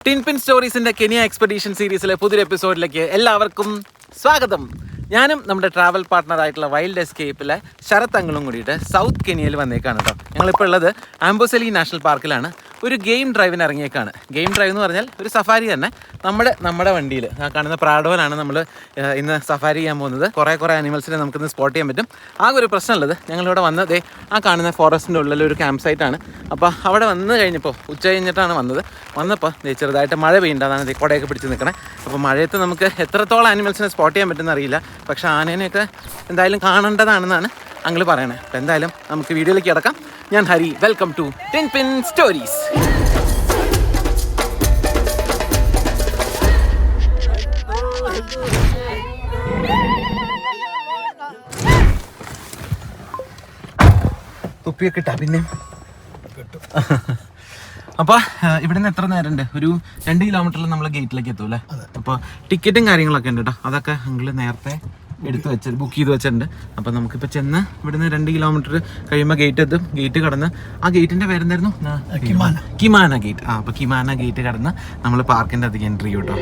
Tin പിൻ സ്റ്റോറീസിന്റെ Kenya expedition സീരീസിലെ പുതിയൊരു എപ്പിസോഡിലേക്ക് എല്ലാവർക്കും സ്വാഗതം. ഞാനും നമ്മുടെ ട്രാവൽ പാർട്ട്ണറായിട്ടുള്ള വൈൽഡ് എസ്കേപ്പിലെ ശരത് അങ്കിളും കൂടിയിട്ട് സൗത്ത് കെനിയയിൽ വന്നേക്കാണ് കേട്ടോ. ഞങ്ങളിപ്പോൾ ഉള്ളത് ആംബോസലി നാഷണൽ പാർക്കിലാണ്. ഒരു ഗെയിം ഡ്രൈവിന് ഇറങ്ങിയേക്കാണ്. ഗെയിം ഡ്രൈവ് എന്ന് പറഞ്ഞാൽ ഒരു സഫാരി തന്നെ. നമ്മുടെ വണ്ടിയിൽ ആ കാണുന്ന പ്രാഡോയിലാണ് നമ്മൾ ഇന്ന് സഫാരി ചെയ്യാൻ പോകുന്നത്. കുറേ ആനിമൽസിനെ നമുക്കിന്ന് സ്പോട്ട് ചെയ്യാൻ പറ്റും. ആകെ ഒരു പ്രശ്നമുള്ളത്, ഞങ്ങളിവിടെ വന്നത് ആ കാണുന്ന ഫോറസ്റ്റിൻ്റെ ഉള്ളിൽ ഒരു ക്യാമ്പ് സൈറ്റാണ്. അപ്പോൾ അവിടെ വന്ന് കഴിഞ്ഞപ്പോൾ ഉച്ച കഴിഞ്ഞിട്ടാണ് വന്നപ്പോൾ ചെറുതായിട്ട് മഴ പെയ്യുണ്ട്. അതാണ് കുടയൊക്കെ പിടിച്ച് നിൽക്കണേ. അപ്പോൾ മഴയത്ത് നമുക്ക് എത്രത്തോളം ആനിമൽസിനെ സ്പോട്ട് ചെയ്യാൻ പറ്റുമെന്ന് അറിയില്ല. പക്ഷേ ആനേനെയൊക്കെ എന്തായാലും കാണേണ്ടതാണെന്നാണ് അങ്കിൾ പറയണേ. അപ്പോൾ എന്തായാലും നമുക്ക് വീഡിയോയിലേക്ക് കിടക്കാം. ഞാൻ Hari. Welcome to Tin Pin Stories. തുപ്പിയൊക്കെ ഇട്ടാ പിന്നെ അപ്പോൾ ഇവിടുന്ന് എത്ര നേരം ഉണ്ട്? ഒരു 2 കിലോമീറ്ററിൽ നമ്മൾ ഗേറ്റിലേക്ക് എത്തും അല്ലേ? അപ്പോൾ ടിക്കറ്റും കാര്യങ്ങളൊക്കെ ഉണ്ട് കേട്ടോ. അതൊക്കെ അങ്കിള് നേരത്തെ ബുക്ക് ചെയ്ത് വെച്ചിട്ടുണ്ട്. അപ്പോൾ നമുക്കിപ്പോൾ ചെന്ന് ഇവിടുന്ന് 2 കിലോമീറ്റർ കഴിയുമ്പോൾ ഗേറ്റ് എത്തും. ഗേറ്റ് കടന്ന് ആ ഗേറ്റിൻ്റെ പേരെന്തായിരുന്നു? കിമാന ഗേറ്റ്. അപ്പോൾ കിമാന ഗേറ്റ് കടന്ന് നമ്മൾ പാർക്കിൻ്റെ അധികം എൻട്രി കേട്ടോ.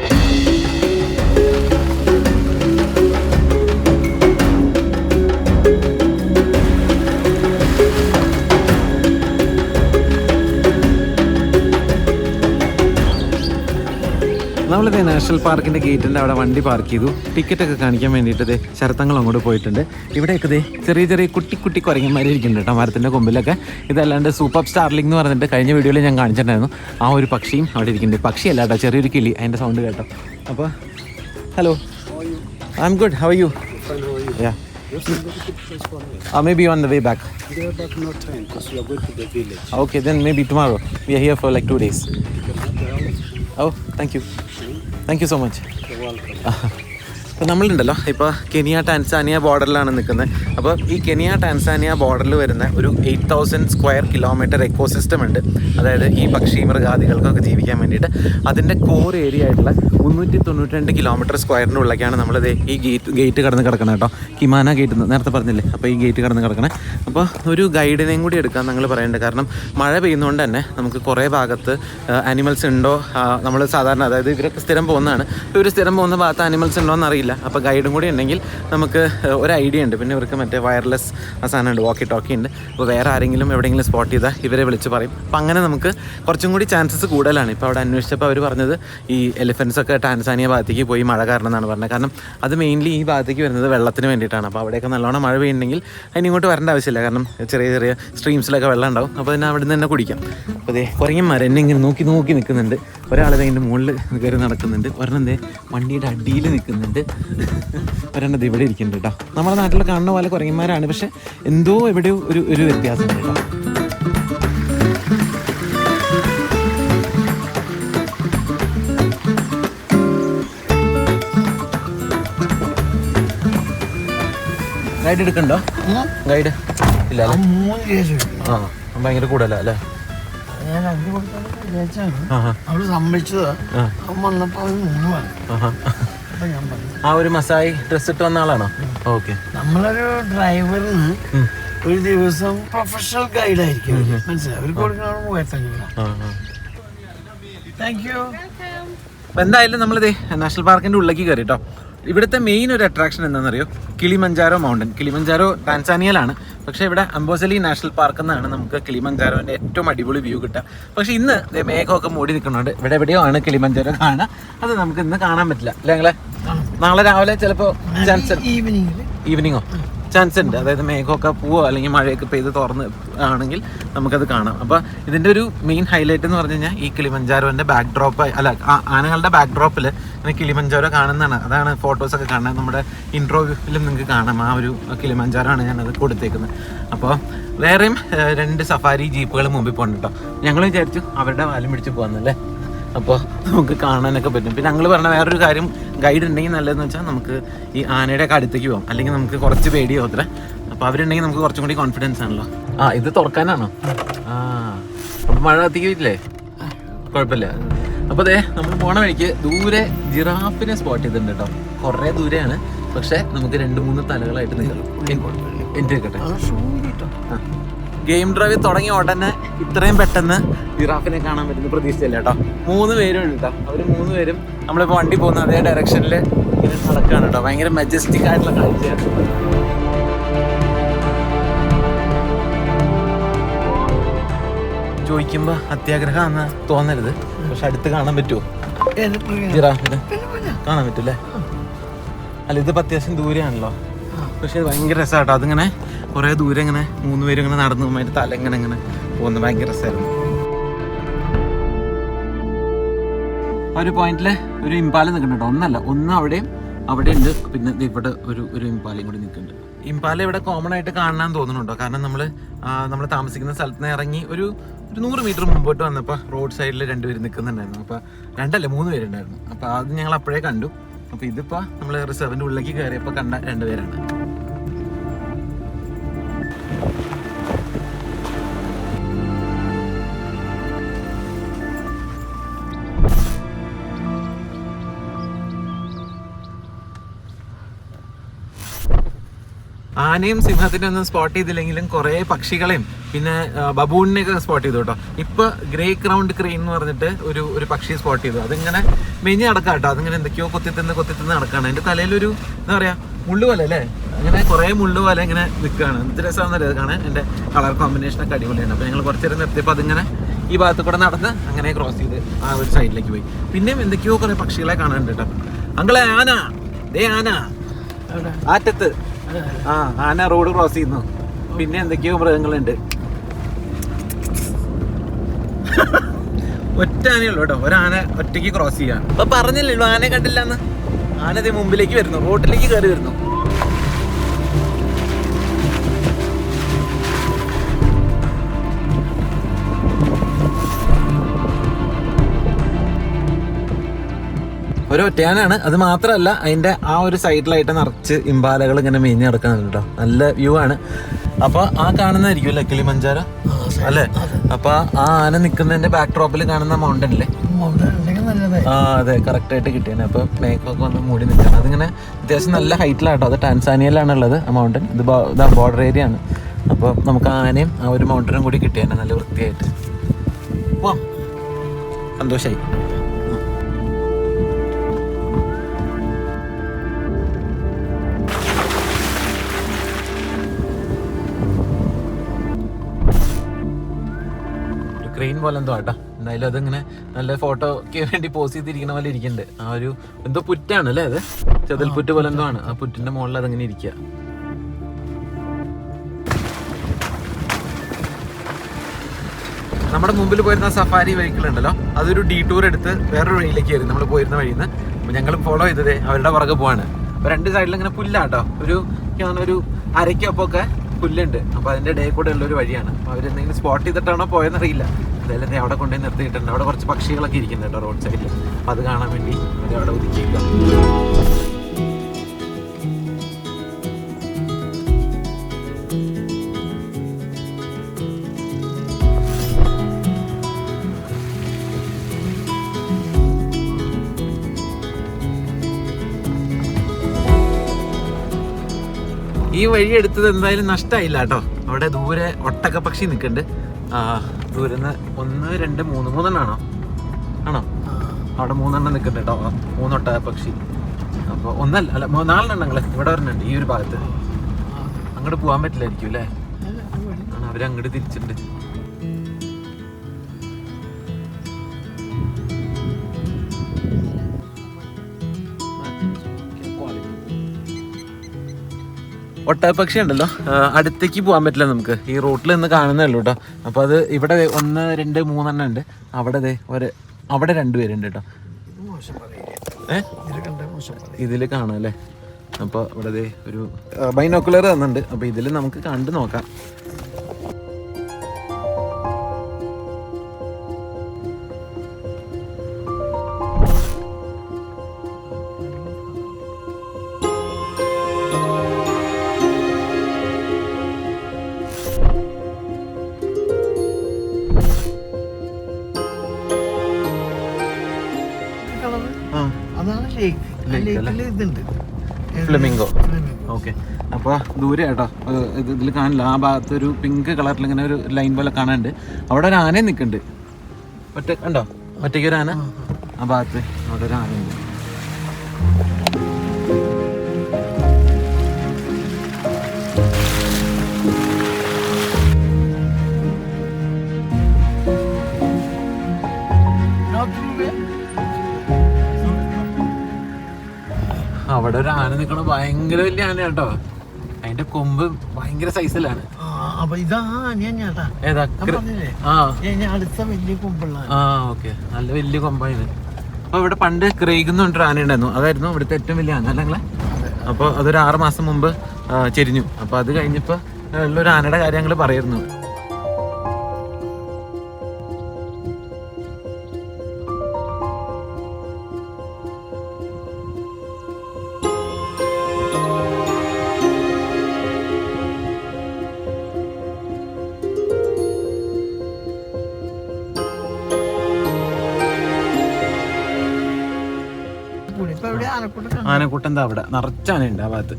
നമ്മളിത് നാഷണൽ പാർക്കിൻ്റെ ഗേറ്റിൻ്റെ അവിടെ വണ്ടി പാർക്ക് ചെയ്തു. ടിക്കറ്റൊക്കെ കാണിക്കാൻ വേണ്ടിയിട്ട് ശരത്തങ്ങൾ അങ്ങോട്ട് പോയിട്ടുണ്ട്. ഇവിടെയൊക്കെ ചെറിയ കുട്ടി കുരങ്ങന്മാരെ ഇരിക്കുന്നുണ്ട് കേട്ടോ മരത്തിൻ്റെ കൊമ്പിലൊക്കെ. ഇതല്ലാണ്ട് സൂപ്പർ സ്റ്റാർലിംഗ് എന്ന് പറഞ്ഞിട്ട് കഴിഞ്ഞ വീഡിയോയിൽ ഞാൻ കാണിച്ചിട്ടുണ്ടായിരുന്നു. ആ ഒരു പക്ഷിയും അവിടെ ഇരിക്കുന്നുണ്ട്. പക്ഷിയല്ല കേട്ടോ, ചെറിയൊരു കിളി. അതിൻ്റെ സൗണ്ട് കേട്ടോ. അപ്പോൾ hello, I M good. How are you? Yeah. Maybe on the way back. No time because we are going to the village. Okay, then maybe tomorrow. We are here for like 2 days. Oh, thank you. Thank you so much. You're welcome. അപ്പോൾ നമ്മളുണ്ടല്ലോ ഇപ്പോൾ Kenya Tanzania ബോർഡറിലാണ് നിൽക്കുന്നത്. അപ്പോൾ ഈ Kenya Tanzania ബോർഡറിൽ വരുന്ന ഒരു 8000 square kilometre ecosystem ഉണ്ട്. അതായത് ഈ പക്ഷി മൃഗാദികൾക്കൊക്കെ ജീവിക്കാൻ വേണ്ടിയിട്ട് അതിൻ്റെ കോർ ഏരിയ ആയിട്ടുള്ള 392 കിലോമീറ്റർ സ്ക്വയറിൻ്റെ ഉള്ളിലേക്കാണ് നമ്മളിത് ഈ ഗേറ്റ് കടന്ന് കിടക്കണം കേട്ടോ. കിമാന ഗേറ്റ് നേരത്തെ പറഞ്ഞില്ലേ, അപ്പോൾ ഈ ഗേറ്റ് കടന്ന് കിടക്കണേ. അപ്പോൾ ഒരു ഗൈഡിനെയും കൂടി എടുക്കാൻ ഞങ്ങൾ പറയുന്നുണ്ട്. കാരണം മഴ പെയ്യുന്നതുകൊണ്ട് തന്നെ നമുക്ക് കുറേ ഭാഗത്ത് ആനിമൽസ് ഉണ്ടോ, നമ്മൾ സാധാരണ അതായത് ഇവരൊക്കെ സ്ഥിരം പോകുന്നതാണ്. ഇപ്പോൾ ഇവർ സ്ഥിരം പോകുന്ന ഭാഗത്ത് ആനിമൽസ് ഉണ്ടോ എന്നറിയില്ല. അപ്പോൾ ഗൈഡും കൂടി ഉണ്ടെങ്കിൽ നമുക്ക് ഒരു ഐഡിയ ഉണ്ട്. പിന്നെ ഇവർക്ക് മറ്റേ വയർലെസ് സാധനമുണ്ട്, വാക്കി ടോക്കി ഉണ്ട്. അപ്പോൾ വേറെ ആരെങ്കിലും എവിടെയെങ്കിലും സ്പോട്ട് ചെയ്താൽ ഇവരെ വിളിച്ച് പറയും. അപ്പോൾ അങ്ങനെ നമുക്ക് കുറച്ചും കൂടി ചാൻസസ് കൂടുതലാണ്. ഇപ്പോൾ അവിടെ അന്വേഷിച്ചപ്പോൾ അവർ പറഞ്ഞത് ഈ എലിഫൻസൊക്കെ ടാൻസാനിയ ഭാഗത്തേക്ക് പോയി മഴ കാരണം എന്നാണ് പറഞ്ഞത്. കാരണം അത് മെയിൻലി ഈ ഭാഗത്തേക്ക് വരുന്നത് വെള്ളത്തിന് വേണ്ടിയിട്ടാണ്. അപ്പോൾ അവിടെയൊക്കെ നല്ലോണം മഴ പെയ്യുന്നുണ്ടെങ്കിൽ അതിന് ഇങ്ങോട്ട് വരേണ്ട ആവശ്യമില്ല. കാരണം ചെറിയ സ്ട്രീംസിലൊക്കെ വെള്ളം ഉണ്ടാവും. അപ്പോൾ അതിനെ അവിടെ നിന്ന് തന്നെ കുടിക്കാം. അപ്പോൾ അതേ കുരങ്ങന്മാർ എന്നെ ഇങ്ങനെ നോക്കി നിൽക്കുന്നുണ്ട്. ഒരാളത് അതിൻ്റെ മുകളിൽ കയറി നടക്കുന്നുണ്ട്. ഒരെണ്ണം വണ്ടിയുടെ അടിയിൽ നിൽക്കുന്നുണ്ട്. ഒരെണ്ണത് ഇവിടെ ഇരിക്കുന്നുണ്ട് കേട്ടോ. നമ്മുടെ നാട്ടിൽ കാണുന്ന പോലെ കുരങ്ങന്മാരാണ്, പക്ഷെ എന്തോ എവിടെയോ ഒരു വ്യത്യാസമുണ്ട് കേട്ടോ. ഗൈഡ് എടുക്കണ്ടോ? ഗൈഡ് ഇല്ല ആ ഭയങ്കര കൂടുതലാ അല്ലേ? അവള് സമ്മതിച്ചതാ. വന്നപ്പോ ആ ഒരു മസായി ഡ്രസ് ഇട്ട് വന്ന ആളാണോ? ഓക്കെ. നമ്മളൊരു ഡ്രൈവറിന് ഒരു ദിവസം പ്രൊഫഷണൽ ഗൈഡ് ആയിരിക്കും. മനസ്സിലായി? അവർക്ക് കൊടുക്കണ 3500. Thank you. അപ്പം എന്തായാലും നമ്മളിത് നാഷണൽ പാർക്കിൻ്റെ ഉള്ളിലേക്ക് കയറി കേട്ടോ. ഇവിടുത്തെ മെയിൻ ഒരു അട്രാക്ഷൻ എന്താണെന്നറിയോ? Kilimanjaro mountain. കിളിമഞ്ചാരോ ടാൻസാനിയയിലാണ്, പക്ഷേ ഇവിടെ അംബോസലി നാഷണൽ പാർക്ക് എന്നാണ് നമുക്ക് കിളിമഞ്ചാരോൻ്റെ ഏറ്റവും അടിപൊളി വ്യൂ കിട്ടുക. പക്ഷേ ഇന്ന് മേഘമൊക്കെ മൂടി നിൽക്കുന്നുണ്ട്. ഇവിടെ എവിടെയോ ആണ് കിളിമഞ്ചാരോ കാണുക. അത് നമുക്ക് ഇന്ന് കാണാൻ പറ്റില്ല അല്ലേ ഞങ്ങളെ? നാളെ രാവിലെ ചിലപ്പോൾ ചാൻസ് ഈവനിങ്ങോ ചാൻസ് ഉണ്ട്. അതായത് മേഘമൊക്കെ പോവോ അല്ലെങ്കിൽ മഴയൊക്കെ പെയ്ത് തുറന്ന് ആണെങ്കിൽ നമുക്കത് കാണാം. അപ്പോൾ ഇതിൻ്റെ ഒരു മെയിൻ ഹൈലൈറ്റ് എന്ന് പറഞ്ഞു കഴിഞ്ഞാൽ ഈ കിളിമഞ്ചാരോൻ്റെ ബാക്ക് ഡ്രോപ്പ് അല്ല ആനകളുടെ ബാക്ക് ഡ്രോപ്പിൽ ഇങ്ങനെ കിളിമഞ്ചാരോ കാണുന്നതാണ്. അതാണ് ഫോട്ടോസൊക്കെ കാണാൻ നമ്മുടെ ഇൻട്രോവിലും നിങ്ങൾക്ക് കാണാം. ആ ഒരു കിളിമഞ്ചാരോ ആണ് ഞാനത് കൊടുത്തേക്കുന്നത്. അപ്പോൾ വേറെയും 2 സഫാരി ജീപ്പുകൾ മുമ്പിൽ പോകുന്നുണ്ട് കേട്ടോ. ഞങ്ങൾ വിചാരിച്ചു അവരുടെ വാലും പിടിച്ച് പോകാമെന്നല്ലേ. അപ്പോൾ നമുക്ക് കാണാനൊക്കെ പറ്റും. പിന്നെ ഞങ്ങൾ പറഞ്ഞ വേറൊരു കാര്യം, ഗൈഡ് ഉണ്ടെങ്കിൽ നല്ലതെന്ന് വെച്ചാൽ നമുക്ക് ഈ ആനയുടെ ഒക്കെ അടുത്തേക്ക് പോകാം. അല്ലെങ്കിൽ നമുക്ക് കുറച്ച് പേടിയോ അത്ര. അപ്പോൾ അവരുണ്ടെങ്കിൽ നമുക്ക് കുറച്ചും കൂടി കോൺഫിഡൻസ് ആണല്ലോ. ഇത് തുറക്കാനാണോ? അപ്പം മഴ കത്തിക്കില്ലേ? കുഴപ്പമില്ല. അപ്പോൾ അതെ നമ്മൾ പോണ വഴിക്ക് ദൂരെ ജിറാഫിനെ സ്പോട്ട് ചെയ്തിട്ടുണ്ട് കേട്ടോ. കുറേ ദൂരെയാണ്, പക്ഷെ നമുക്ക് 2-3 തലകളായിട്ട് നിൽക്കും. എൻ്റെ കേട്ടെ ഗെയിം ഡ്രൈവ് തുടങ്ങിയ ഉടനെ ഇത്രയും പെട്ടെന്ന് ജിറാഫിനെ കാണാൻ പറ്റുന്ന പ്രതീക്ഷിച്ചില്ല കേട്ടോ. 3 പേരും ഉണ്ട് കേട്ടോ. അവർ 3 പേരും നമ്മളിപ്പോൾ വണ്ടി പോകുന്ന അതേ ഡയറക്ഷനിൽ ഇങ്ങനെ നടക്കുകയാണ് കേട്ടോ. ഭയങ്കര മജസ്റ്റിക് ആയിട്ടുള്ള കാഴ്ചയാണ്. ചോദിക്കുമ്പോൾ അത്യാഗ്രഹമാണെന്ന് തോന്നരുത്, പക്ഷെ അടുത്ത് കാണാൻ പറ്റുമോ ജിറാഫിനെ? കാണാൻ പറ്റൂല്ലേ? അല്ല, ഇതിപ്പോൾ അത്യാവശ്യം ദൂരെയാണല്ലോ, പക്ഷെ ഭയങ്കര രസമാട്ടോ. അതിങ്ങനെ കുറേ ദൂരം ഇങ്ങനെ 3 പേരും ഇങ്ങനെ നടന്നു പോകുമ്പോൾ തല ഇങ്ങനെ പോകുന്നത് ഭയങ്കര രസമായിരുന്നു. ആ ഒരു പോയിന്റിൽ ഒരു ഇമ്പാല നിൽക്കുന്നുണ്ടോ? ഒന്ന് അവിടെ ഉണ്ട്, പിന്നെ ഇവിടെ ഒരു ഇമ്പാലയും കൂടി നിൽക്കുന്നുണ്ട്. ഇമ്പാല ഇവിടെ കോമൺ ആയിട്ട് കാണാൻ തോന്നുന്നുണ്ടോ? കാരണം നമ്മൾ താമസിക്കുന്ന സ്ഥലത്ത് നിന്ന് ഇറങ്ങി ഒരു 100 മീറ്റർ മുമ്പോട്ട് വന്നപ്പോൾ റോഡ് സൈഡിൽ 2 പേര് നിൽക്കുന്നുണ്ടായിരുന്നു. അപ്പോൾ 3 പേരുണ്ടായിരുന്നു. അപ്പോൾ അത് ഞങ്ങൾ അപ്പോഴേ കണ്ടു. അപ്പോൾ ഇതിപ്പോൾ നമ്മൾ റിസർവിൻ്റെ ഉള്ളിലേക്ക് കയറിയപ്പോൾ കണ്ട 2 പേരാണ്. ആനയും സിംഹത്തിനെ ഒന്നും സ്പോട്ട് ചെയ്തില്ലെങ്കിലും കുറേ പക്ഷികളെയും പിന്നെ ബബൂണിനെയൊക്കെ സ്പോട്ട് ചെയ്തു കേട്ടോ. ഇപ്പൊ ഗ്രേ ക്രൗണ്ട് ക്രെയിൻ എന്ന് പറഞ്ഞിട്ട് ഒരു പക്ഷി സ്പോട്ട് ചെയ്തു. അതിങ്ങനെ മെഞ്ഞ് നടക്കാം കേട്ടോ. അതിങ്ങനെ എന്തൊക്കെയോ കൊത്തിത്തിന്ന് നടക്കുകയാണ്. അതിന്റെ തലയിലൊരു എന്താ പറയാ മുള്ളുപോലെ അല്ലേ, അങ്ങനെ കുറേ മുള്ളുപോലെ ഇങ്ങനെ നിൽക്കുകയാണ്. എന്ത് രസമാണെന്നറിയാം അത് കാണാൻ. എൻ്റെ കളർ കോമ്പിനേഷനൊക്കെ അടിപൊളിയാണ്. അപ്പോൾ ഞങ്ങൾ കുറച്ച് നേരം നിർത്തിയപ്പോൾ അതിങ്ങനെ ഈ ഭാഗത്ത് കൂടെ നടന്ന് അങ്ങനെ ക്രോസ് ചെയ്ത് ആ ഒരു സൈഡിലേക്ക് പോയി. പിന്നെയും എന്തൊക്കെയോ കുറേ പക്ഷികളെ കാണാനുണ്ട് കേട്ടോ. അങ്കളെ ആന, ആന ആറ്റത്ത്. ആന റോഡ് ക്രോസ് ചെയ്യുന്നു. പിന്നെ എന്തൊക്കെയോ മൃഗങ്ങളുണ്ട്. ഒറ്റ ആനയുള്ളൂ കേട്ടോ. ഒരാന ഒറ്റയ്ക്ക് ക്രോസ് ചെയ്യാൻ. അപ്പൊ പറഞ്ഞില്ലല്ലോ ആനയെ കണ്ടില്ലെന്ന്. ആന ഇത് മുമ്പിലേക്ക് വരുന്നു, റോഡിലേക്ക് കയറി വരുന്നു. ഒറ്റയാനാണ്. അത് മാത്രമല്ല അതിൻ്റെ ആ ഒരു സൈഡിലായിട്ട് നിറച്ച് ഇമ്പാലകൾ ഇങ്ങനെ മേഞ്ഞ് നടക്കുന്നുണ്ട് കേട്ടോ. നല്ല വ്യൂ ആണ്. അപ്പോൾ ആ കാണുന്നതായിരിക്കും അല്ലേ കിളിമഞ്ചാരോ അല്ലേ? അപ്പോൾ ആ ആന നിൽക്കുന്നതിൻ്റെ ബാക്ക് ഡ്രോപ്പിൽ കാണുന്ന മൗണ്ടൻ അല്ലേ? അതെ, കറക്റ്റായിട്ട് കിട്ടിയാണ്. അപ്പോൾ മേക്കൊക്കെ വന്ന് മൂടി നിൽക്കുകയാണ്. അതിങ്ങനെ അത്യാവശ്യം നല്ല ഹൈറ്റിലാട്ടോ. അത് ടാൻസാനിയയിലാണുള്ളത് ആ മൗണ്ടൻ. ഇത് ബോർഡർ ഏരിയ ആണ്. അപ്പോൾ നമുക്ക് ആനയും ആ ഒരു മൗണ്ടനും കൂടി കിട്ടിയാണ് നല്ല വൃത്തിയായിട്ട്. പോവാം, സന്തോഷമായി. ക്രെയിൻ പോലെ എന്തോ ആട്ടോ. എന്തായാലും അതിങ്ങനെ നല്ല ഫോട്ടോയ്ക്ക് വേണ്ടി പോസ് ചെയ്തിരിക്കുന്ന പോലെ ഇരിക്കുന്നുണ്ട്. ആ ഒരു എന്തോ പുറ്റാണ് അല്ലേ, അത് ചെതൽപുറ്റ് പോലെ എന്തോ ആണ്. ആ പുറ്റിന്റെ മുകളിൽ അതങ്ങനെ ഇരിക്കുക. നമ്മുടെ മുമ്പിൽ പോയിരുന്ന സഫാരി വെഹിക്കിൾ ഉണ്ടല്ലോ, അതൊരു ഡീടൂർ എടുത്ത് വേറൊരു വഴിയിലേക്ക് ആയിരുന്നു നമ്മൾ പോയിരുന്ന വഴിയിൽ നിന്ന്. അപ്പോൾ ഞങ്ങൾ ഫോളോ ചെയ്തതേ അവരുടെ പുറകെ പോവാണ്. അപ്പോൾ 2 സൈഡിൽ ഇങ്ങനെ പുല്ലാട്ടോ. ഒരു അരയ്ക്കൊപ്പൊക്കെ പുല്ലുണ്ട്. അപ്പോൾ അതിൻ്റെ ഇടയിൽ കൂടെ ഉള്ളൊരു വഴിയാണ്. അപ്പോൾ അവരെന്തെങ്കിലും സ്പോട്ട് ചെയ്തിട്ടാണോ പോയെന്നറിയില്ല. എന്തായാലും അവിടെ കൊണ്ടുപോയി നിർത്തിയിട്ടുണ്ട്. അവിടെ കുറച്ച് പക്ഷികളൊക്കെ ഇരിക്കുന്നുണ്ട് കേട്ടോ റോഡ് സൈഡിൽ. അപ്പോൾ അത് കാണാൻ വേണ്ടി അവരവിടെ ഒതുക്കിയില്ല. ഈ വഴി എടുത്തത് എന്തായാലും നഷ്ടമായില്ല കേട്ടോ. അവിടെ ദൂരെ ഒട്ടക പക്ഷി നിൽക്കുന്നുണ്ട്. ദൂരെ നിന്ന് 1 2 3 3 ആണോ? അവിടെ 3 നിൽക്കുന്നുണ്ട് കേട്ടോ. 3 ഒട്ടക പക്ഷി. അപ്പോൾ 1 അല്ല 4 എണ്ണങ്ങൾ ഇവിടെ വരുന്നുണ്ട് ഈ ഒരു ഭാഗത്ത്. അങ്ങോട്ട് പോകാൻ പറ്റില്ലായിരിക്കും അല്ലേ? അവരങ്ങോട്ട് തിരിച്ചിട്ടുണ്ട്. ഒട്ടകപ്പക്ഷി ഉണ്ടല്ലോ, അടുത്തേക്ക് പോകാൻ പറ്റില്ല നമുക്ക്. ഈ റോട്ടിൽ നിന്ന് കാണുന്നേ ഉള്ളൂ കേട്ടോ. അപ്പോൾ അത് ഇവിടെ 1 2 3 ഉണ്ട്. അവിടെ അവിടെ 2 പേരുണ്ട് കേട്ടോ. ഇതിൽ കാണാം അല്ലേ? അപ്പോൾ ഇവിടെ ഒരു ബൈനോക്കുലർ തന്നിട്ടുണ്ട്. അപ്പോൾ ഇതിൽ നമുക്ക് കണ്ടു നോക്കാം. അതാണ് ലേക്ക്. ലേക്കിൽ ഇതുണ്ട്. ഫ്ലെമിംഗോ. ഓക്കെ, അപ്പോൾ ദൂരെ കേട്ടോ, ഇതിൽ കാണില്ല. ആ ഭാഗത്ത് ഒരു പിങ്ക് കളറിൽ ഇങ്ങനെ ഒരു ലൈൻ പോലെ കാണാനുണ്ട്. അവിടെ ഒരു ആനയും നിൽക്കുന്നുണ്ട്. കണ്ടോ ഒറ്റയ്ക്ക് ഒരു ആന ആ ഭാഗത്ത്. അവിടെ ഒരു ആനയുണ്ട്. അവിടെ ഒരു ആന നിൽക്കണ ഭയങ്കര വലിയ ആന കേട്ടോ. അതിന്റെ കൊമ്പ് ഭയങ്കര സൈസിലാണ്. ഓക്കെ, നല്ല വലിയ കൊമ്പായത്. അപ്പൊ ഇവിടെ പണ്ട് ക്രേഗ് എന്ന് പറഞ്ഞൊരു ആന ഉണ്ടായിരുന്നു. അതായിരുന്നു ഇവിടുത്തെ ഏറ്റവും വലിയ ആന അല്ലെങ്കിലേ. അപ്പൊ അതൊരു 6 മാസം മുമ്പ് ചെരിഞ്ഞു. അപ്പൊ അത് കഴിഞ്ഞപ്പോ ഉള്ളൊരു ആനയുടെ കാര്യം ഞങ്ങൾ പറയായിരുന്നു. ആനക്കൂട്ടം എന്താ അവിടെ നിറച്ച ആനയുണ്ട്. ആ ഭാഗത്ത്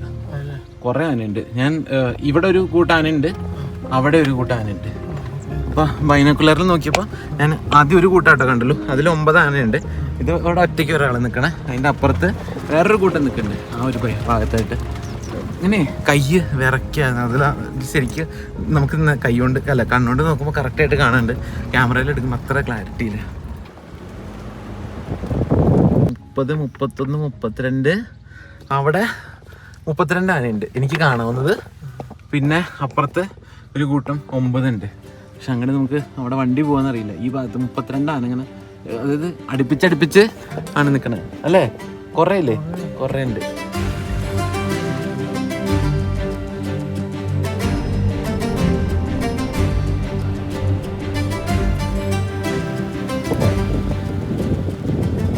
കുറെ ആനയുണ്ട്. ഞാൻ ഇവിടെ ഒരു കൂട്ടാനുണ്ട്, അവിടെ ഒരു കൂട്ടാനുണ്ട്. അപ്പൊ ബൈനോക്കുലറിൽ നോക്കിയപ്പോൾ ഞാൻ ആദ്യം ഒരു കൂട്ടാട്ടോ കണ്ടല്ലോ. അതിൽ 9 ആനയുണ്ട്. ഇത് അവിടെ ഒറ്റയ്ക്ക് ഒരാൾ നിൽക്കണേ. അതിൻ്റെ അപ്പുറത്ത് വേറൊരു കൂട്ടം നിൽക്കുന്നുണ്ട് ആ ഒരു ഭാഗത്തായിട്ട്. ഇങ്ങനെ കൈ വിറയ്ക്കുക. അതിൽ ശരിക്കും നമുക്ക് കൈ കൊണ്ട് അല്ല കണ്ണുകൊണ്ട് നോക്കുമ്പോൾ കറക്റ്റായിട്ട് കാണുന്നുണ്ട്. ക്യാമറയിൽ എടുക്കുമ്പോൾ അത്ര ക്ലാരിറ്റി ഇല്ല. 30, 31, 32, അവിടെ 32 ആനയുണ്ട് എനിക്ക് കാണാവുന്നത്. പിന്നെ അപ്പുറത്ത് ഒരു കൂട്ടം 9 ഉണ്ട്. പക്ഷെ അങ്ങനെ നമുക്ക് അവിടെ വണ്ടി പോകാന്നറിയില്ല. ഈ ഭാഗത്ത് 32 ആന ഇങ്ങനെ, അതായത് അടുപ്പിച്ചടുപ്പിച്ച് ആണ് നിൽക്കണത് അല്ലേ? കുറേ ഇല്ലേ? കുറേ ഉണ്ട്.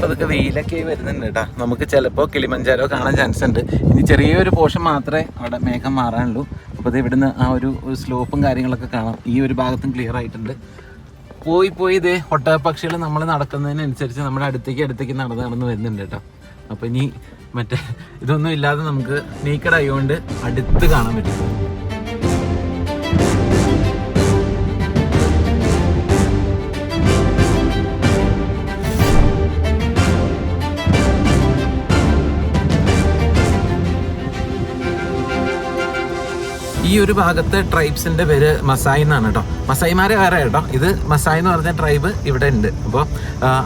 അതൊക്കെ വെയിലൊക്കെ വരുന്നുണ്ട് കേട്ടോ. നമുക്ക് ചിലപ്പോൾ കിളിമഞ്ചാരോ കാണാൻ ചാൻസ് ഉണ്ട്. ഇനി ചെറിയൊരു പോർഷൻ മാത്രമേ അവിടെ മേഘം മാറാനുള്ളൂ. അപ്പോൾ ഇത് ഇവിടുന്ന് ആ ഒരു സ്ലോപ്പും കാര്യങ്ങളൊക്കെ കാണാം. ഈ ഒരു ഭാഗത്തും ക്ലിയർ ആയിട്ടുണ്ട്. പോയി ഇതേ ഒട്ടകപ്പക്ഷികൾ നമ്മൾ നടക്കുന്നതിനനുസരിച്ച് നമ്മുടെ അടുത്തേക്ക് നടന്ന് വരുന്നുണ്ട് കേട്ടോ. അപ്പോൾ ഇനി മറ്റേ ഇതൊന്നും ഇല്ലാതെ നമുക്ക് നീക്കഡ് ആയതുകൊണ്ട് അടുത്ത് കാണാൻ പറ്റും. ഈ ഒരു ഭാഗത്തെ ട്രൈബ്സിന്റെ പേര് മസായി എന്നാണ് കേട്ടോ. മസായിമാരെ വേറെ കേട്ടോ. ഇത് മസായി എന്ന് പറഞ്ഞ ട്രൈബ് ഇവിടെ ഉണ്ട്. അപ്പോൾ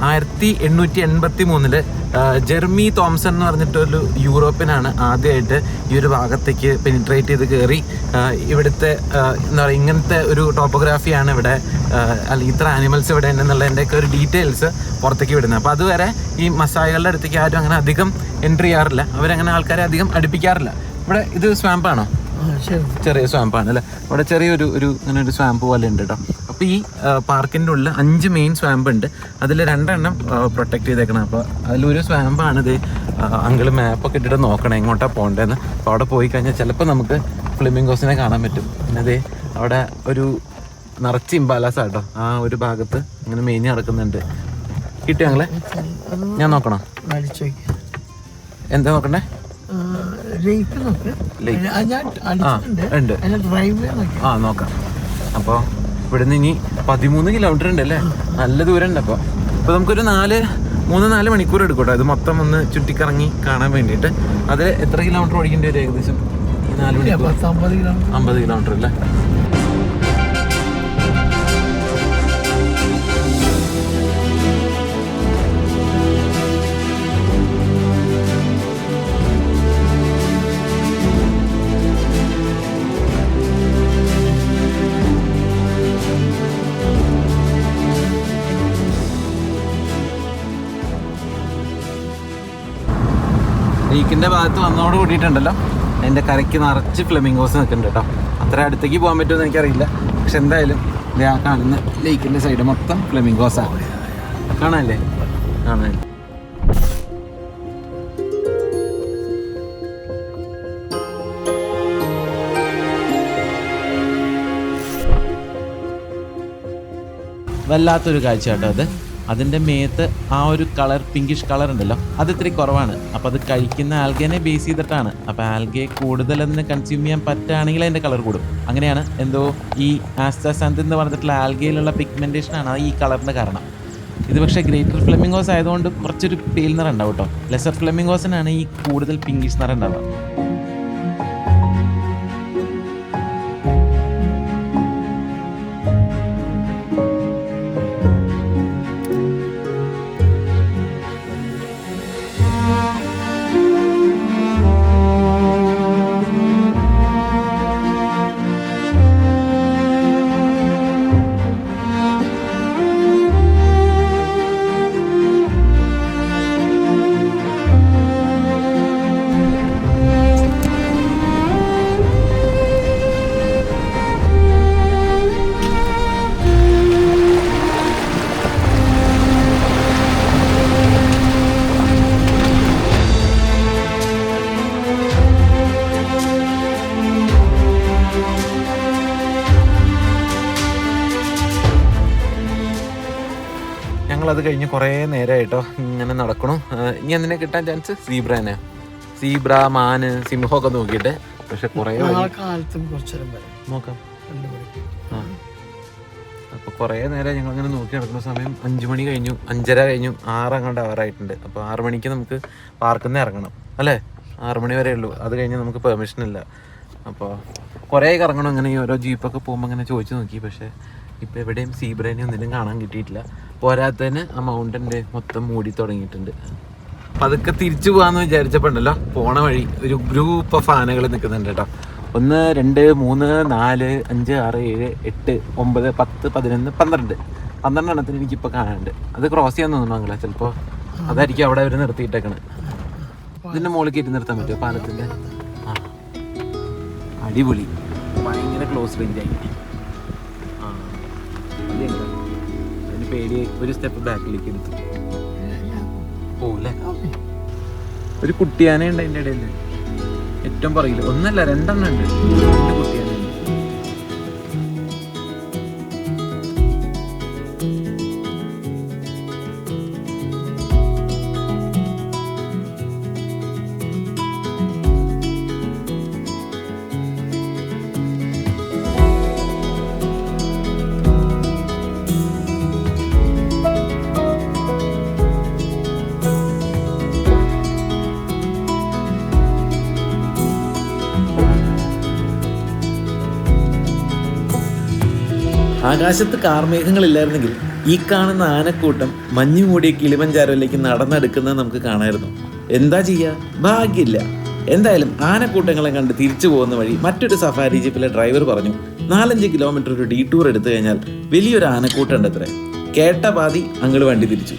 1883 ജെർമി തോംസൺ എന്ന് പറഞ്ഞിട്ടൊരു യൂറോപ്യനാണ് ആദ്യമായിട്ട് ഈ ഒരു ഭാഗത്തേക്ക് പെനിട്രേറ്റ് ചെയ്ത് കയറി ഇവിടുത്തെ എന്താ പറയുക ഇങ്ങനത്തെ ഒരു ടോപ്പോഗ്രാഫിയാണ് ഇവിടെ, അല്ലെങ്കിൽ ഇത്ര ആനിമൽസ് ഇവിടെ ഉണ്ടെന്നുള്ളതിൻ്റെയൊക്കെ ഒരു ഡീറ്റെയിൽസ് പുറത്തേക്ക് വിടുന്നത്. അപ്പോൾ അതുവരെ ഈ മസായികളുടെ അടുത്തേക്ക് ആരും അങ്ങനെ അധികം എൻട്രി ചെയ്യാറില്ല. അവരങ്ങനെ ആൾക്കാരെ അധികം അടുപ്പിക്കാറില്ല. ഇവിടെ ഇത് സ്വാമ്പാണോ? ചെറിയ സ്വാമ്പാണ് അല്ലേ? അവിടെ ചെറിയൊരു ഇങ്ങനെ ഒരു സ്വാമ്പ് പോലെ ഉണ്ട് കേട്ടോ. അപ്പോൾ ഈ പാർക്കിൻ്റെ ഉള്ളിൽ 5 മെയിൻ സ്വാമ്പ് ഉണ്ട്. അതിൽ 2 എണ്ണം പ്രൊട്ടക്ട് ചെയ്തേക്കണം. അപ്പോൾ അതിലൊരു സ്വാമ്പാണിത്. അങ്കിൾ മാപ്പൊക്കെ ഇട്ടിട്ട് നോക്കണം എങ്ങോട്ടാണ് പോകേണ്ടതെന്ന്. അപ്പോൾ അവിടെ പോയി കഴിഞ്ഞാൽ ചിലപ്പോൾ നമുക്ക് ഫ്ലെമിംഗോസിനെ കാണാൻ പറ്റും. പിന്നെ അതേ അവിടെ ഒരു നിറച്ച് ഇംബാലാസ് ആട്ടോ ആ ഒരു ഭാഗത്ത് ഇങ്ങനെ മേഞ്ഞ് നടക്കുന്നുണ്ട്. കിട്ടിയോ ഞങ്ങളെ? ഞാൻ നോക്കണോ? എന്താ നോക്കണ്ടേ? നോക്കാം. അപ്പോൾ ഇവിടുന്ന് ഇനി 13 കിലോമീറ്റർ ഉണ്ട് അല്ലേ? നല്ല ദൂരം ഉണ്ട്. അപ്പോൾ നമുക്കൊരു 3-4 മണിക്കൂർ എടുക്കും കേട്ടോ ഇത് മൊത്തം ഒന്ന് ചുറ്റിക്കറങ്ങി കാണാൻ വേണ്ടിയിട്ട്. അതിൽ എത്ര കിലോമീറ്റർ ഓടിക്കേണ്ടി വരും ഏകദേശം? ഈ 4 മണിക്കൂർ 50 കിലോമീറ്റർ അല്ലേ? ലീക്കിൻ്റെ ഭാഗത്ത് വന്നതോട് കൂടിയിട്ടുണ്ടല്ലോ അതിൻ്റെ കരയ്ക്ക് നിറച്ച് ഫ്ലെമിംഗോസ് നിൽക്കുന്നുണ്ട് കേട്ടോ. അത്ര അടുത്തേക്ക് പോകാൻ പറ്റുമെന്ന് എനിക്കറിയില്ല. പക്ഷെ എന്തായാലും ആ കാണുന്ന ലേക്കിൻ്റെ സൈഡ് മൊത്തം ഫ്ലെമിംഗോസാണ്. കാണാനല്ലേ? കാണാൻ വല്ലാത്തൊരു കാഴ്ച കേട്ടോ അത്. അതിൻ്റെ മേത്ത് ആ ഒരു കളർ പിങ്കിഷ് കളർ ഉണ്ടല്ലോ അത് ഇത്തിരി കുറവാണ്. അപ്പോൾ അത് കഴിക്കുന്ന ആൽഗേനെ ബേസ് ചെയ്തിട്ടാണ്. അപ്പോൾ ആൽഗയെ കൂടുതലൊന്ന് കൺസ്യൂം ചെയ്യാൻ പറ്റുകയാണെങ്കിൽ അതിൻ്റെ കളർ കൂടും. അങ്ങനെയാണ് എന്തോ ഈ ആസ്റ്റാസാന്ത് എന്ന് പറഞ്ഞിട്ടുള്ള ആൽഗയിലുള്ള പിഗ്മെൻറ്റേഷനാണ് ഈ കളറിൻ്റെ കാരണം. ഇത് പക്ഷേ ഗ്രേറ്റർ ഫ്ലെമിംഗോസ് ആയതുകൊണ്ട് കുറച്ചൊരു പേൽ നിറം ഉണ്ടാവും കേട്ടോ. ലെസർ ഫ്ലെമിംഗോസിനാണ് ഈ കൂടുതൽ പിങ്കിഷ് നിറം ഉണ്ടാവുക. ഞങ്ങളത് കഴിഞ്ഞ് കുറേ നേരമായിട്ടോ ഇങ്ങനെ നടക്കണു. ഇനി എന്തിനെ കിട്ടാൻ ചാൻസ്? സീബ്രനെ, സീബ്ര, മാന്, സിംഹമൊക്കെ നോക്കിയിട്ട്. പക്ഷെ കുറേ നോക്കാം. അപ്പോൾ കുറേ നേരം ഞങ്ങളിങ്ങനെ നോക്കി നടക്കുന്ന സമയം 5 മണി കഴിഞ്ഞു, 5:30 കഴിഞ്ഞു, 6 അങ്ങോട്ട് അവറായിട്ടുണ്ട്. അപ്പോൾ 6 മണിക്ക് നമുക്ക് പാർക്കിൽ നിന്ന് ഇറങ്ങണം അല്ലേ? 6 മണി വരെ ഉള്ളൂ. അത് കഴിഞ്ഞ് നമുക്ക് പെർമിഷൻ ഇല്ല. അപ്പോൾ കുറേ കറങ്ങണം. ഇങ്ങനെ ഈ ഓരോ ജീപ്പൊക്കെ പോകുമ്പോൾ ഇങ്ങനെ ചോദിച്ചു നോക്കി. പക്ഷേ ഇപ്പോൾ എവിടെയും സീബ്രേനെ ഒന്നിനും കാണാൻ കിട്ടിയിട്ടില്ല. പോരാത്തതിന് ആ മൗണ്ടൻ്റെ മൊത്തം മൂടി തുടങ്ങിയിട്ടുണ്ട്. അപ്പം അതൊക്കെ തിരിച്ചു പോകാമെന്ന് വിചാരിച്ചപ്പോൾ ഉണ്ടല്ലോ, പോണ വഴി ഒരു ഗ്രൂപ്പ് ഓഫ് ആനകൾ നിൽക്കുന്നുണ്ട് കേട്ടോ. 1, 2, 3, 4, 5, 6, 7, 8, 9, 10, 11, 12 12 എനിക്കിപ്പോൾ കാണാനുണ്ട്. അത് ക്രോസ് ചെയ്യാൻ തോന്നുന്നു അങ്ങളെ. ചിലപ്പോൾ അതായിരിക്കും അവിടെ അവർ നിർത്തിയിട്ടേക്കണത്. ഇതിൻ്റെ മുകളിൽ കയറ്റി നിർത്താൻ പറ്റുമോ പാലത്തിൻ്റെ? ആ, അടിപൊളി. ഭയങ്കര ക്ലോസ് റേഞ്ചായി. അതിന് പേടി ഒരു സ്റ്റെപ്പ് ബാക്കിലേക്ക് എടുത്തു പോവില്ലേ? ഒരു കുട്ടിയാന ഉണ്ട് അതിൻ്റെ ഇടയിൽ. ഏറ്റവും പറയില്ല, 1 അല്ല 2 ഉണ്ട്. 2 കുട്ടിയാന. ആകാശത്ത് കാർമേഘങ്ങളില്ലായിരുന്നെങ്കിൽ ഈ കാണുന്ന ആനക്കൂട്ടം മഞ്ഞു മൂടിയ കിളിമഞ്ചാരോയിലേക്ക് നടന്നെടുക്കുന്നത് നമുക്ക് കാണായിരുന്നു. എന്താ ചെയ്യുക, ഭാഗ്യമില്ല. എന്തായാലും ആനക്കൂട്ടങ്ങളെ കണ്ട് തിരിച്ചു പോകുന്ന വഴി മറ്റൊരു സഫാരി ജീപ്പിലെ ഡ്രൈവർ പറഞ്ഞു 4-5 കിലോമീറ്റർ ഒരു ഡീടൂർ എടുത്തു കഴിഞ്ഞാൽ വലിയൊരു ആനക്കൂട്ടം ഉണ്ട് അത്രേ. കേട്ട പാതി അങ്ങോട്ട് വണ്ടി തിരിച്ചു.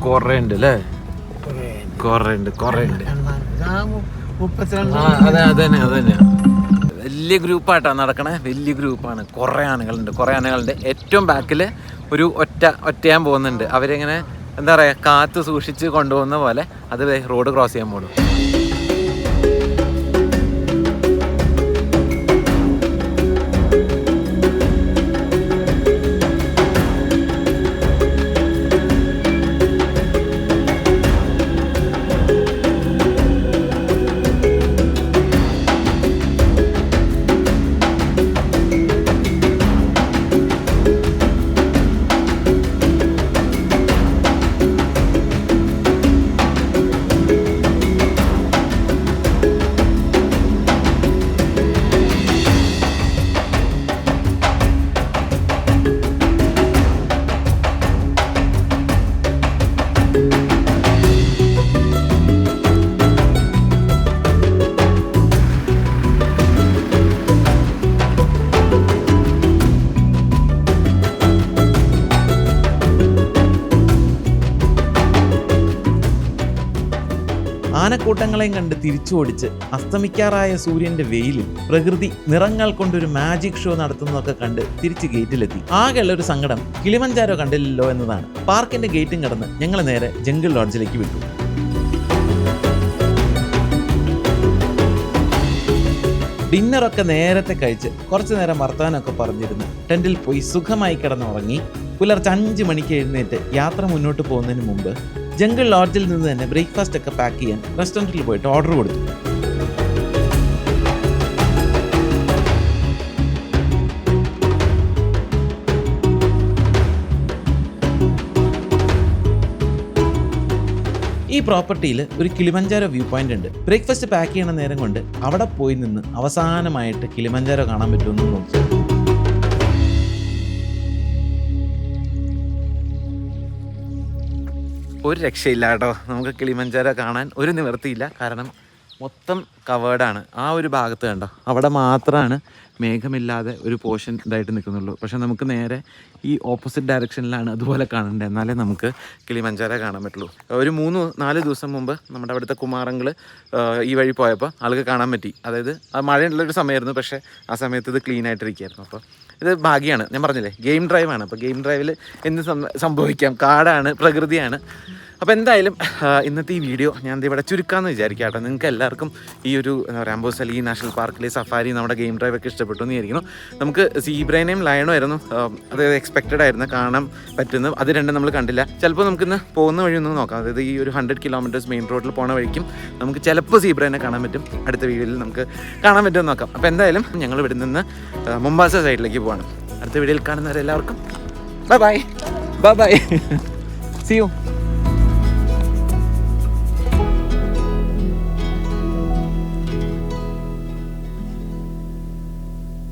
കുറേ ഉണ്ട് അല്ലേ? കുറേ ഉണ്ട്. അതന്നെ വലിയ ഗ്രൂപ്പായിട്ടാണ് നടക്കണേ. വലിയ ഗ്രൂപ്പാണ്. കുറേ ആനകളുണ്ട്. ഏറ്റവും ബാക്കിൽ ഒരു ഒറ്റയാൻ പോകുന്നുണ്ട്. അവരിങ്ങനെ എന്താ പറയുക, കാത്ത് സൂക്ഷിച്ച് കൊണ്ടുപോകുന്ന പോലെ അത് റോഡ് ക്രോസ് ചെയ്യാൻ പോകും. ആനക്കൂട്ടങ്ങളെയും കണ്ട് തിരിച്ചോടിച്ച് അസ്തമിക്കാറായ സൂര്യന്റെ വെയിലിൽ പ്രകൃതി നിറങ്ങൾ കൊണ്ടൊരു മാജിക് ഷോ നടത്തുന്നതൊക്കെ കണ്ട് തിരിച്ച് ഗേറ്റിലെത്തി. ആകെയുള്ള ഒരു സങ്കടം കിളിമഞ്ചാരോ കണ്ടില്ലല്ലോ എന്നതാണ്. പാർക്കിന്റെ ഗേറ്റും കടന്ന് ഞങ്ങൾ നേരെ ജംഗിൾ ലോഡ്ജിലേക്ക് വിട്ടു. ഡിന്നറൊക്കെ നേരത്തെ കഴിച്ച് കുറച്ചു നേരം വർത്താനമൊക്കെ പറഞ്ഞിരുന്ന് ടെന്റിൽ പോയി സുഖമായി കിടന്നുറങ്ങി പുലർച്ചെ 5 മണിക്ക് എഴുന്നേറ്റ് യാത്ര മുന്നോട്ട് പോകുന്നതിന് മുമ്പ് ജംഗിൾ ലോഡ്ജിൽ നിന്ന് തന്നെ ബ്രേക്ക്ഫാസ്റ്റ് ഒക്കെ പാക്ക് ചെയ്യാൻ റെസ്റ്റോറൻറ്റിൽ പോയിട്ട് ഓർഡർ കൊടുത്തു. ഈ പ്രോപ്പർട്ടിയിൽ ഒരു കിളിമഞ്ചാരോ വ്യൂ പോയിന്റ് ഉണ്ട്. ബ്രേക്ക്ഫാസ്റ്റ് പാക്ക് ചെയ്യണ നേരം കൊണ്ട് അവിടെ പോയി നിന്ന് അവസാനമായിട്ട് കിളിമഞ്ചാരോ കാണാൻ പറ്റുമെന്ന് നോക്കി. ഒരു രക്ഷയില്ല കേട്ടോ, നമുക്ക് കിളിമഞ്ചാരോ കാണാൻ ഒരു നിവൃത്തിയില്ല. കാരണം മൊത്തം കവേർഡാണ്. ആ ഒരു ഭാഗത്ത് കണ്ടോ, അവിടെ മാത്രമാണ് മേഘമില്ലാതെ ഒരു പോർഷൻ ഇതായിട്ട് നിൽക്കുന്നുള്ളൂ. പക്ഷെ നമുക്ക് നേരെ ഈ ഓപ്പോസിറ്റ് ഡയറക്ഷനിലാണ് അതുപോലെ കാണേണ്ടത്, എന്നാലേ നമുക്ക് കിളിമഞ്ചാരോ കാണാൻ പറ്റുള്ളൂ. ഒരു 3-4 ദിവസം മുമ്പ് നമ്മുടെ അവിടുത്തെ കുമാരങ്ങൾ ഈ വഴി പോയപ്പോൾ ആൾക്ക് കാണാൻ പറ്റി. അതായത് മഴയുള്ളൊരു സമയമായിരുന്നു, പക്ഷേ ആ സമയത്ത് ഇത് ക്ലീൻ ആയിട്ടിരിക്കുകയായിരുന്നു. അപ്പോൾ ഇത് ഭാഗ്യമാണ്. ഞാൻ പറഞ്ഞില്ലേ, ഗെയിം ഡ്രൈവാണ്. അപ്പോൾ ഗെയിം ഡ്രൈവിൽ എന്ത് സംഭവിക്കാം, കാടാണ്, പ്രകൃതിയാണ്. അപ്പോൾ എന്തായാലും ഇന്നത്തെ ഈ വീഡിയോ ഞാൻ ഇവിടെ ചുരുക്കാമെന്ന് വിചാരിക്കാം കേട്ടോ. നിങ്ങൾക്ക് എല്ലാവർക്കും ഈ ഒരു എന്താ പറയുക, അംബോസലി നാഷണൽ പാർക്കിലെ സഫാരി, നമ്മുടെ ഗെയിം ഡ്രൈവൊക്കെ ഇഷ്ടപ്പെട്ടു എന്ന് വിചാരിക്കുന്നു. നമുക്ക് സീബ്രേനെയും ലയണും ആയിരുന്നു അതായത് എക്സ്പെക്റ്റഡ് ആയിരുന്നു കാണാൻ പറ്റുന്നത്. അത് രണ്ടും നമ്മൾ കണ്ടില്ല. ചിലപ്പോൾ നമുക്കിന്ന് പോകുന്ന വഴി ഒന്ന് നോക്കാം. അതായത് ഈ ഒരു 100 കിലോമീറ്റേഴ്സ് മെയിൻ റോഡിൽ പോണ വഴിക്കും നമുക്ക് ചിലപ്പോൾ സീബ്രേനെ കാണാൻ പറ്റും. അടുത്ത വീഡിയോയിൽ നമുക്ക് കാണാൻ പറ്റുമെന്ന് നോക്കാം. അപ്പോൾ എന്തായാലും ഞങ്ങൾ ഇവിടെ നിന്ന് മുംബാസ സൈഡിലേക്ക് പോവാണ്. അടുത്ത വീഡിയോയിൽ കാണുന്നവരെല്ലാവർക്കും bye bye bye bye. See U.